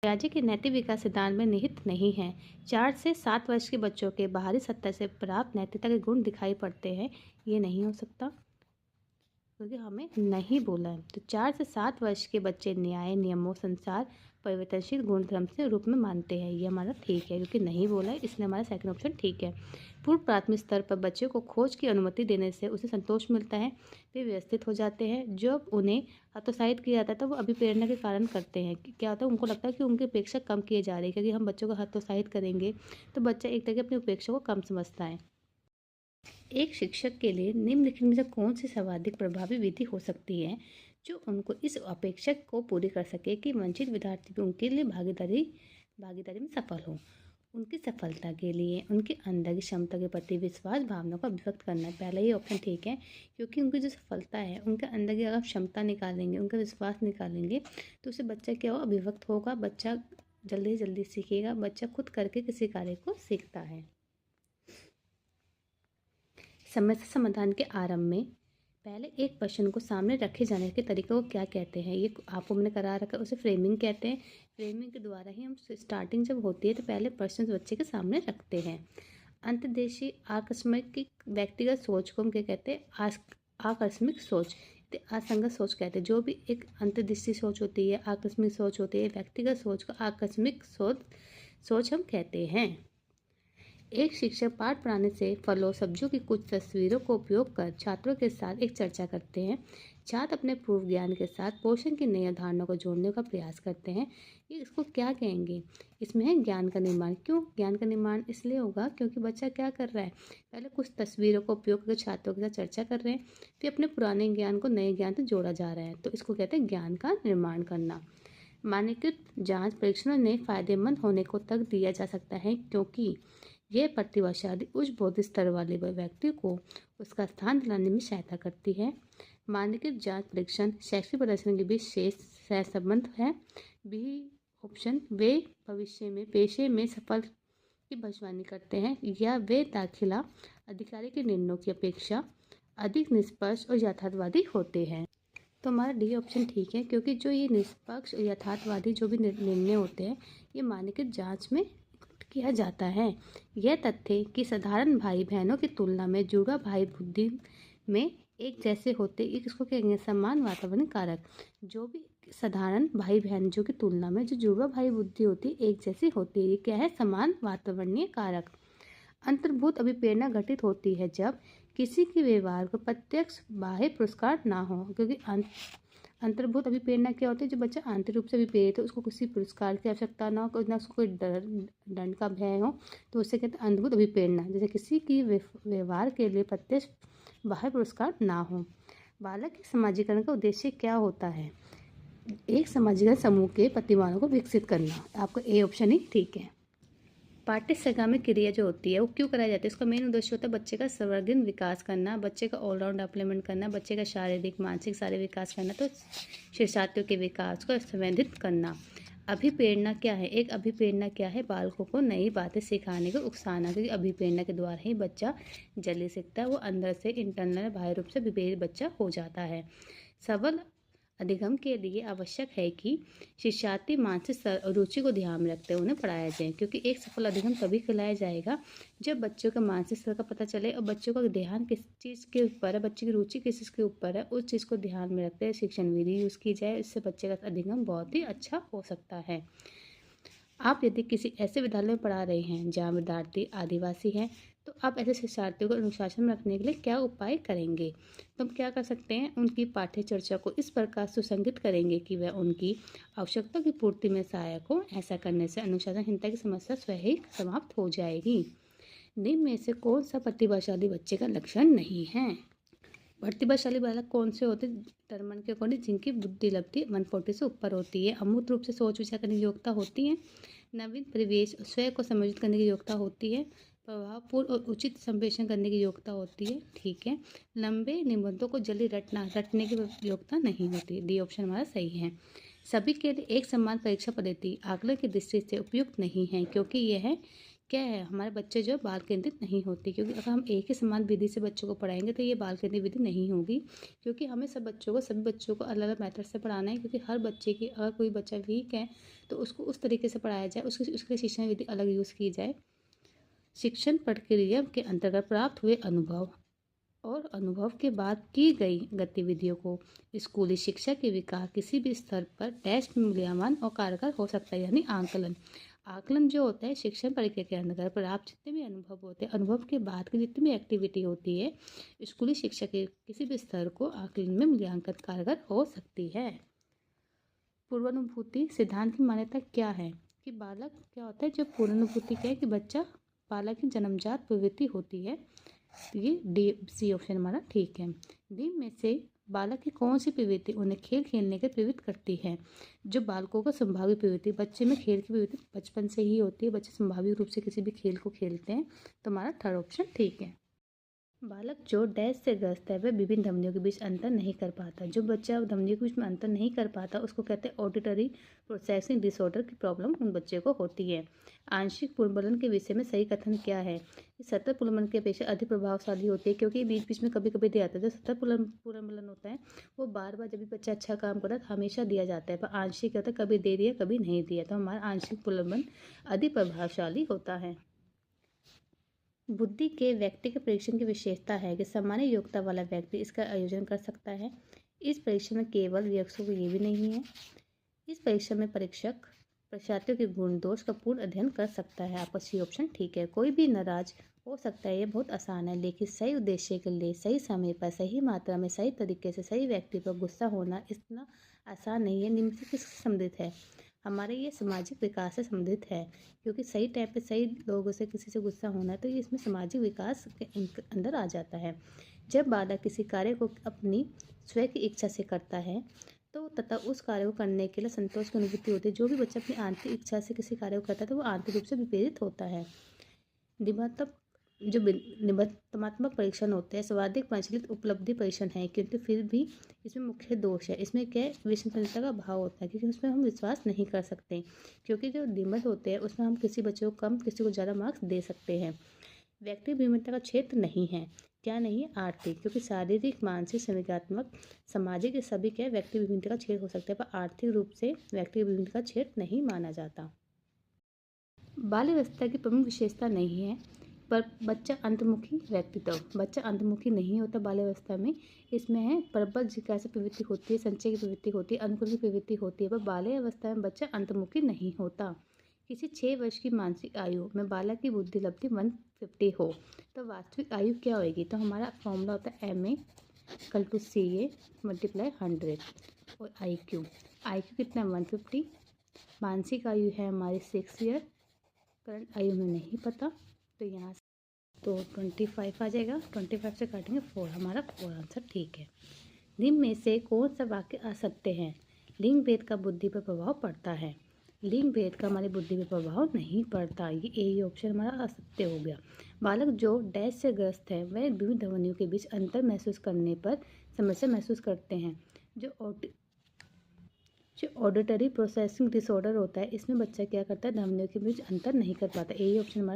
पियाजे के नैतिक विकास सिद्धांत में निहित नहीं है। 4 से 7 वर्ष के बच्चों के बाहरी सत्ता से प्राप्त नैतिकता के गुण दिखाई पड़ते हैं, ये नहीं हो सकता क्योंकि हमें नहीं बोला है। तो 4 से 7 वर्ष के बच्चे न्याय, नियमों, संसार, परिवर्तनशील गुण धर्म से रूप में मानते हैं, ये हमारा ठीक है क्योंकि नहीं बोला है, इसलिए हमारा सेकंड ऑप्शन ठीक है। पूर्व प्राथमिक स्तर पर बच्चे को खोज की अनुमति देने से उसे संतोष मिलता है, वे व्यवस्थित हो जाते हैं। जब उन्हें हतोत्साहित किया जाता है तो वो अभिप्रेरणा के कारण करते हैं। क्या होता है, उनको लगता है कि उनकी उपेक्षा कम की जा रही है, क्योंकि हम बच्चों को हतोत्साहित करेंगे तो बच्चा एक तरह की अपनी उपेक्षा को कम समझता है। एक शिक्षक के लिए निम्नलिखित में से कौन सी सर्वाधिक प्रभावी विधि हो सकती है जो उनको इस अपेक्षा को पूरी कर सके कि वंचित विद्यार्थी भी उनके लिए भागीदारी में सफल हो। उनकी सफलता के लिए उनके अंदर की क्षमता के प्रति विश्वास भावना को अभिव्यक्त करना है। पहला ये ऑप्शन ठीक है क्योंकि उनकी जो सफलता है, उनके अंदर की अगर क्षमता निकालेंगे, उनका विश्वास निकालेंगे तो उससे बच्चा क्या हो, अभिव्यक्त होगा, बच्चा जल्दी से जल्दी सीखेगा, बच्चा खुद करके किसी कार्य को सीखता है। समस्या समाधान के आरंभ में पहले एक प्रश्न को सामने रखे जाने के तरीके को क्या कहते हैं, ये आपको मैंने करा रखा है, उसे फ्रेमिंग कहते हैं। फ्रेमिंग के द्वारा ही हम स्टार्टिंग जब होती है तो पहले प्रश्न बच्चे के सामने रखते हैं। अंतर्देशीय आकस्मिक व्यक्तिगत सोच को हम क्या कहते हैं, आकस्मिक सोच, असंगत सोच कहते हैं। जो भी एक अंतर्दृष्टि सोच होती है, आकस्मिक सोच होती है, व्यक्तिगत सोच को आकस्मिक सोच हम कहते हैं। एक शिक्षक पाठ पढ़ाने से फलों सब्जियों की कुछ तस्वीरों को उपयोग कर छात्रों के साथ एक चर्चा करते हैं। छात्र अपने पूर्व ज्ञान के साथ पोषण की नई अवधारणा को जोड़ने का प्रयास करते हैं। ये इसको क्या कहेंगे, इसमें है ज्ञान का निर्माण। क्यों ज्ञान का निर्माण इसलिए होगा क्योंकि बच्चा क्या कर रहा है, पहले कुछ तस्वीरों का उपयोग कर छात्रों के साथ चर्चा कर रहे हैं, फिर अपने पुराने ज्ञान को नए ज्ञान से जोड़ा जा रहा है, तो इसको कहते हैं ज्ञान का निर्माण करना। मानकीकृत जांच परीक्षणों ने फायदेमंद होने को तक दिया जा सकता है क्योंकि यह प्रतिभाशाली उच्च बौद्धिक स्तर वाले व्यक्ति को उसका स्थान दिलाने में सहायता करती है। मानकीकृत जांच परीक्षण शैक्षिक प्रदर्शन के बीच शेष सहसंबंध है। बी ऑप्शन, वे भविष्य में पेशे में सफल की भविष्यवाणी करते हैं या वे दाखिला अधिकारी के निर्णयों की अपेक्षा अधिक निष्पक्ष और यथार्थवादी होते हैं। तो हमारा डी ऑप्शन ठीक है क्योंकि जो ये निष्पक्ष और यथार्थवादी जो भी निर्णय होते हैं ये मानकीकृत जांच में किया जाता है। यह तथ्य कि साधारण भाई बहनों की तुलना में जुड़वा भाई बुद्धि में एक जैसे होते, इसको कहेंगे समान वातावरण कारक। जो भी साधारण भाई बहन जो की तुलना में जो जुड़वा भाई बुद्धि होती है एक जैसी होती है, ये क्या है, समान वातावरणीय कारक। अंतर्भूत अभिप्रेरणा घटित होती है जब किसी के व्यवहार को प्रत्यक्ष बाह्य पुरस्कार ना हो, क्योंकि अंतर्भूत अभिप्रेरणा क्या होती है, जो बच्चा आंतरिक रूप से अभिप्रेरित हो, उसको किसी पुरस्कार की आवश्यकता ना हो, ना उसको कोई दंड का भय हो, तो उससे कहते हैं अंतर्भूत अभिप्रेरणा। जैसे किसी की व्यवहार के लिए प्रत्यक्ष बाह्य पुरस्कार ना हो। बालक के समाजीकरण का उद्देश्य क्या होता है, एक समाजीकरण समूह के प्रतिमानों को विकसित करना। आपका ए ऑप्शन ही ठीक है। पाठ्य संगामी क्रिया जो होती है वो क्यों कराई जाती है, इसका मेन उद्देश्य होता है बच्चे का सर्वांगीण विकास करना, बच्चे का ऑलराउंड डेवलपमेंट करना, बच्चे का शारीरिक मानसिक सारे विकास करना, तो शिक्षार्थियों के विकास को संवर्धित करना। अभिप्रेरणा क्या है, एक अभिप्रेरणा क्या है, बालकों को नई बातें सिखाने को उकसाना, क्योंकि अभिप्रेरणा के द्वारा ही बच्चा जल्दी सीखता है, वो अंदर से इंटरनल बाह्य रूप से विभेद बच्चा हो जाता है। सबल अधिगम के लिए आवश्यक है कि शिक्षार्थी मानसिक रुचि को ध्यान में रखते हुए उन्हें पढ़ाया जाए, क्योंकि एक सफल अधिगम तभी खिलाया जाएगा जब बच्चों के मानसिक स्तर का पता चले और बच्चों का ध्यान किस चीज़ के ऊपर है, बच्चे की रुचि किस चीज़ के ऊपर है, उस चीज़ को ध्यान में रखते हुए शिक्षण विधि यूज़ की जाए। इससे बच्चे का अधिगम बहुत ही अच्छा हो सकता है। आप यदि किसी ऐसे विद्यालय में पढ़ा रहे हैं जहाँ विद्यार्थी आदिवासी हैं, तो आप ऐसे शिक्षार्थियों को अनुशासन में रखने के लिए क्या उपाय करेंगे, तो हम क्या कर सकते हैं, उनकी पाठ्य चर्चा को इस प्रकार सुसंगत करेंगे कि वह उनकी आवश्यकता की पूर्ति में सहायक हो। ऐसा करने से अनुशासनहीनता की समस्या स्वयं ही समाप्त हो जाएगी। निम्न में से कौन सा प्रतिभाशाली बच्चे का लक्षण नहीं है। प्रतिभाशाली बालक कौन से होते हैं, टर्मन के अकॉर्डिंग जिनकी बुद्धि लब्धि 140 से ऊपर होती है, अमूर्त रूप से सोच विचार करने की योग्यता होती है, नवीन परिवेश और स्वयं को समायोजित करने की योग्यता होती है, प्रभावपूर्ण और उचित संप्रेषण करने की योग्यता होती है, ठीक है, लंबे निबंधों को जल्दी रटने की योग्यता नहीं होती। डी ऑप्शन हमारा सही है। सभी के लिए एक समान परीक्षा पद्धति आकलन की दृष्टि से उपयुक्त नहीं है क्योंकि यह क्या है, हमारे बच्चे जो है बाल केंद्रित नहीं होते, क्योंकि अगर हम एक ही समान विधि से बच्चों को पढ़ाएंगे तो ये बाल केंद्रित विधि नहीं होगी। क्योंकि हमें सभी बच्चों को अलग अलग मेथड से पढ़ाना है, क्योंकि हर बच्चे की, अगर कोई बच्चा वीक है तो उसको उस तरीके से पढ़ाया जाए, उसके लिए शिक्षण विधि अलग यूज़ की जाए। शिक्षण प्रक्रिया के अंतर्गत प्राप्त हुए अनुभव और अनुभव के बाद की गई गतिविधियों को स्कूली शिक्षा के विकास किसी भी स्तर पर टेस्ट मूल्यांकन और कारगर हो सकता है, यानी आकलन। आकलन जो होता है शिक्षण प्रक्रिया के अंतर्गत प्राप्त जितने भी अनुभव होते हैं, अनुभव के बाद की जितनी भी एक्टिविटी होती है, स्कूली शिक्षा के किसी भी स्तर को आकलन में मूल्यांकन कारगर हो सकती है। पूर्वानुभूति सिद्धांत की मान्यता क्या है कि बालक क्या होता है, जो पूर्वानुभूति क्या है कि बच्चा बालक की जन्मजात प्रवृत्ति होती है। तो ये डी सी ऑप्शन हमारा ठीक है। डी में से बालक की कौन सी प्रवृत्ति उन्हें खेल खेलने के प्रेरित करती है? जो बालकों को संभावित प्रवृत्ति, बच्चे में खेल की प्रवृत्ति बचपन से ही होती है, बच्चे संभावित रूप से किसी भी खेल को खेलते हैं, तो हमारा थर्ड ऑप्शन ठीक है। बालक जो डैश से ग्रस्त है वह विभिन्न धमनियों के बीच अंतर नहीं कर पाता। जो बच्चा धमनियों के बीच में अंतर नहीं कर पाता उसको कहते हैं ऑडिटरी प्रोसेसिंग डिसऑर्डर की प्रॉब्लम उन बच्चे को होती है। आंशिक पुनर्मलन के विषय में सही कथन क्या है? सतत पुनर्मलन की अपेक्षा अधिक प्रभावशाली होती है, क्योंकि बीच बीच में कभी कभी दिया जाता है। जो सतत पुनर्मलन होता है वो बार बार जब भी बच्चा अच्छा काम करता है तो हमेशा दिया जाता है, पर आंशिक क्या होता है, कभी दे दिया कभी नहीं दिया, तो हमारा आंशिक पुनर्मलन अधिक प्रभावशाली होता है। बुद्धि के व्यक्ति के परीक्षण की विशेषता है कि सामान्य योग्यता वाला व्यक्ति इसका आयोजन कर सकता है। इस परीक्षण में केवल वयस्कों को ये भी नहीं है। इस परीक्षण में परीक्षक परीक्षार्थियों के गुण दोष का पूर्ण अध्ययन कर सकता है। आपका सी ऑप्शन ठीक है। कोई भी नाराज हो सकता है, ये बहुत आसान है, लेकिन सही उद्देश्य के लिए सही समय पर सही मात्रा में सही तरीके से सही व्यक्ति पर गुस्सा होना इतना आसान नहीं है। निम्न से किससे संबंधित है? हमारे ये सामाजिक विकास से संबंधित है, क्योंकि सही टाइम पे सही लोगों से किसी से गुस्सा होना है तो ये इसमें सामाजिक विकास के अंदर आ जाता है। जब बालक किसी कार्य को अपनी स्वयं की इच्छा से करता है तो तथा उस कार्य को करने के लिए संतोष की अनुभूति होती है। जो भी बच्चा अपनी आंतरिक इच्छा से किसी कार्य को करता है तो वो आंतरिक रूप से विप्रेरित होता है। निबंधात्मक जो निबंधात्मक परीक्षण होते हैं स्वादिक प्रचलित उपलब्धि परीक्षण है, किंतु फिर भी इसमें मुख्य दोष है। इसमें क्या है, विश्वसनीयता का अभाव होता है, क्योंकि उसमें हम विश्वास नहीं कर सकते, क्योंकि जो निबंध होते हैं उसमें हम किसी बच्चे को कम किसी को ज़्यादा मार्क्स दे सकते हैं। व्यक्तिगत भिन्नता का क्षेत्र नहीं है, क्या नहीं है? आर्थिक, क्योंकि शारीरिक मानसिक संवेगात्मक सामाजिक ये सभी क्या व्यक्ति भिन्नता का क्षेत्र हो सकता है, पर आर्थिक रूप से व्यक्तिगत भिन्नता का क्षेत्र नहीं माना जाता। बाल्यावस्था की प्रमुख विशेषता नहीं है, पर बच्चा अंतर्मुखी व्यक्तित्व, बच्चा अंतर्मुखी नहीं होता बाल्यावस्था में। इसमें है प्रबल जिज्ञासा प्रवृत्ति होती है, संचय की प्रवृत्ति होती है, अनुकूल की प्रवृत्ति होती है, पर बाल्यावस्था में बच्चा अंतर्मुखी नहीं होता। किसी 6 वर्ष की मानसिक आयु में बालक की बुद्धि लब्धि 150 हो तो वास्तविक आयु क्या होगी? तो हमारा फॉर्मूला होता है MA = CA × 100 और IQ कितना है? 150। मानसिक आयु है हमारी 6 ईयर, करंट आयु में नहीं पता, तो यहाँ तो 25 आ जाएगा। 25 से काटेंगे 4, हमारा 4 आंसर ठीक है। निम्न में से कौन सा वाक्य असत्य है? लिंग भेद का बुद्धि पर प्रभाव पड़ता है। लिंग भेद का हमारी बुद्धि पर प्रभाव नहीं पड़ता, ये ए ऑप्शन हमारा असत्य हो गया। बालक जो डैश से ग्रस्त है वह विभिन्न ध्वनियों के बीच अंतर महसूस करने पर समस्या महसूस करते हैं। जो ऑडिटरी प्रोसेसिंग डिसऑर्डर होता है इसमें बच्चा क्या करता है, ध्वनियों के बीच अंतर नहीं कर पाता। ए ऑप्शन हमारा